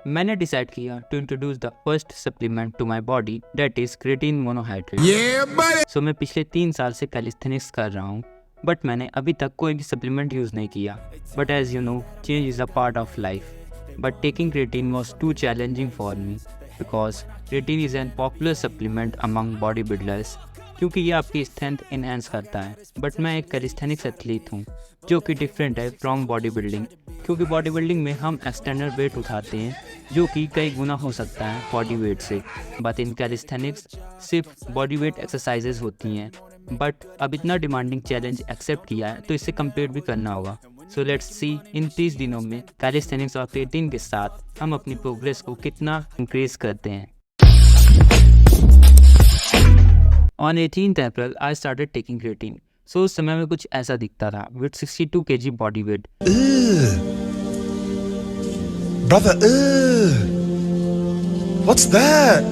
मैंने डिसाइड किया to introduce the first supplement to my body, that is creatine monohydrate. So मैं पिछले 3 साल से कैलिस्थेनिक्स कर रहा हूँ, बट मैंने अभी तक कोई भी सप्लीमेंट यूज़ नहीं किया। But as you know, change is a part of life. But taking creatine was too challenging for me because creatine is an popular supplement among body builders, क्योंकि ये आपकी स्ट्रेंथ इन्हेंस करता है। But मैं एक calisthenics athlete हूँ जो कि डिफरेंट है फ्रॉम बॉडी बिल्डिंग, क्योंकि बॉडी बिल्डिंग में हम एक्सटर्नल वेट उठाते हैं जो कि कई गुना हो सकता है बॉडी वेट से। बट इन कैलिस्थेनिक्स सिर्फ बॉडी वेट एक्सरसाइजेज होती हैं। बट अब इतना डिमांडिंग चैलेंज एक्सेप्ट किया है तो इससे कंप्लीट भी करना होगा। सो लेट्स सी इन 30 दिनों में कैलिस्थेनिक्स और क्रिएटिन के साथ हम अपनी प्रोग्रेस को कितना इंक्रीज करते हैं। On 18th April I started taking creatine. सो उस समय में कुछ ऐसा दिखता था with 62 kg body weight. Brother, what's that?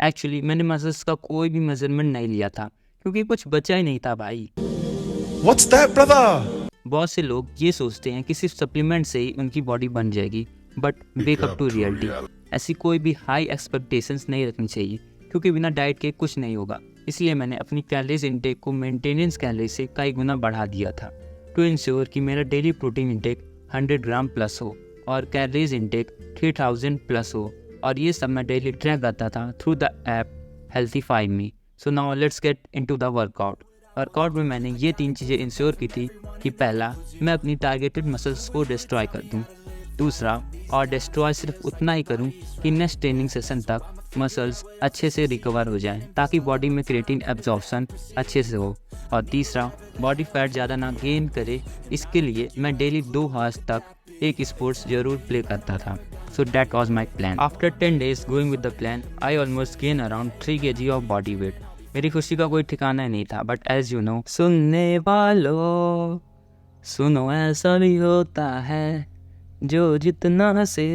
Actually मैंने मसल्स का कोई भी मेजरमेंट नहीं लिया था क्योंकि कुछ बचा ही नहीं था भाई। What's that, brother? बहुत से लोग ये सोचते हैं कि सिर्फ सप्लीमेंट से ही उनकी बॉडी बन जाएगी, but wake up to reality. ऐसी कोई भी हाई एक्सपेक्टेशंस नहीं रखनी चाहिए क्योंकि बिना डाइट के कुछ नहीं होगा। इसलिए मैंने अपनी कैलोरीज इनटेक को मेंटेनेंस कैलोरी से कई गुना बढ़ा दिया था टू इंश्योर कि मेरा daily protein intake 100 gram plus हो और कैलोरीज इनटेक 3000 प्लस हो। और ये सब मैं डेली ट्रैक करता था through the app HealthifyMe. So now let's get into the workout में मैंने ये 3 चीज़ें इंश्योर की थी कि पहला, मैं अपनी टारगेटेड मसल्स को डिस्ट्रॉय कर दूँ। दूसरा, और डिस्ट्रॉय सिर्फ उतना ही करूँ कि नेक्स्ट ट्रेनिंग सेशन तक मसल्स अच्छे से रिकवर हो जाएं ताकि बॉडी में क्रिएटिन एब्जॉर्प्शन अच्छे से हो। और तीसरा, बॉडी फैट ज़्यादा ना गेन करे, इसके लिए मैं डेली 2 आवर्स तक एक स्पोर्ट्स जरूर प्ले करता था। So that was my plan. After 10 days going with the plan I almost gain around 3 kg of body weight. मेरी खुशी का कोई ठिकाना नहीं था, बट एज यू नो, सुनने वालों सुनो, ऐसा भी होता है जो जितना हंसे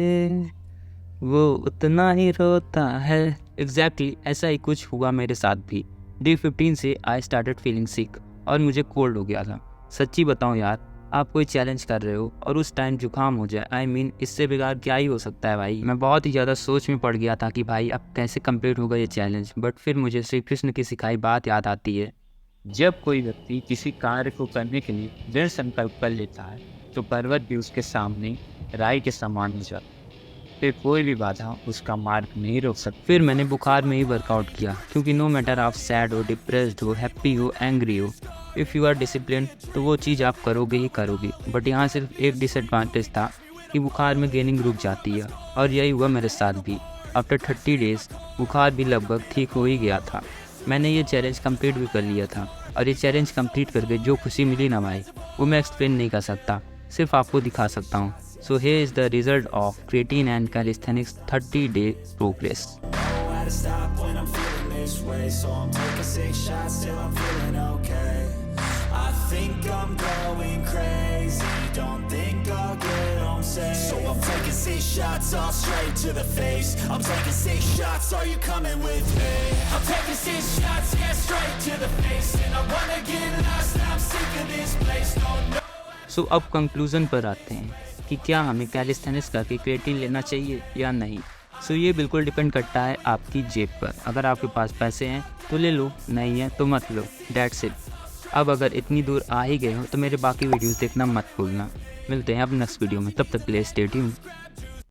वो उतना ही रोता है। एग्जैक्टली ऐसा ही कुछ हुआ मेरे साथ भी। डे 15 से आई स्टार्टेड फीलिंग सिक और मुझे कोल्ड हो गया था। सच्ची बताऊं यार, आप कोई चैलेंज कर रहे हो और उस टाइम जुकाम हो जाए, इससे बेकार क्या ही हो सकता है भाई। मैं बहुत ही ज़्यादा सोच में पड़ गया था कि भाई अब कैसे कंप्लीट होगा ये चैलेंज। बट फिर मुझे श्री कृष्ण की सिखाई बात याद आती है, जब कोई व्यक्ति किसी कार्य को करने के लिए दृढ़ संकल्प कर लेता है तो पर्वत भी उसके सामने राई के समान हो जाता है। फिर कोई भी बाधा उसका मार्ग नहीं रोक सकती। फिर मैंने बुखार में ही वर्कआउट किया, क्योंकि नो मैटर आप सैड हो, डिप्रेस्ड हो, हैप्पी हो, एंग्री हो, इफ़ यू आर डिसिप्लिन तो वो चीज़ आप करोगे ही करोगे। बट यहाँ सिर्फ एक डिसएडवांटेज था कि बुखार में गेनिंग रुक जाती है, और यही हुआ मेरे साथ भी। आफ्टर 30 days बुखार भी लगभग ठीक हो ही गया था। मैंने ये चैलेंज कंप्लीट भी कर लिया था, और ये चैलेंज कंप्लीट करके जो खुशी मिली ना भाई, वो मैं एक्सप्लेन नहीं कर सकता, सिर्फ आपको दिखा सकता हूँ। So here is the result of creatine and calisthenics 30-day progress. I think I'm going crazy, don't think I'll get home safe. So I'm taking 6 shots all straight to the face. I'm taking 6 shots, are you coming with me? I'm taking 6 shots, yeah, straight to the face. And I wanna get lost, I'm sick of this place. No. So अब conclusion पर आते हैं कि क्या हमें calisthenics करके creatine लेना चाहिए या नहीं। सो ये बिल्कुल डिपेंड करता है आपकी जेब पर। अगर आपके पास पैसे हैं तो ले लो, नहीं है तो मत लो, दैट्स इट। अब अगर इतनी दूर आ ही गए हो तो मेरे बाकी वीडियोस देखना मत भूलना। मिलते हैं अब नेक्स्ट वीडियो में, तब तक के लिए स्टे ट्यून्ड।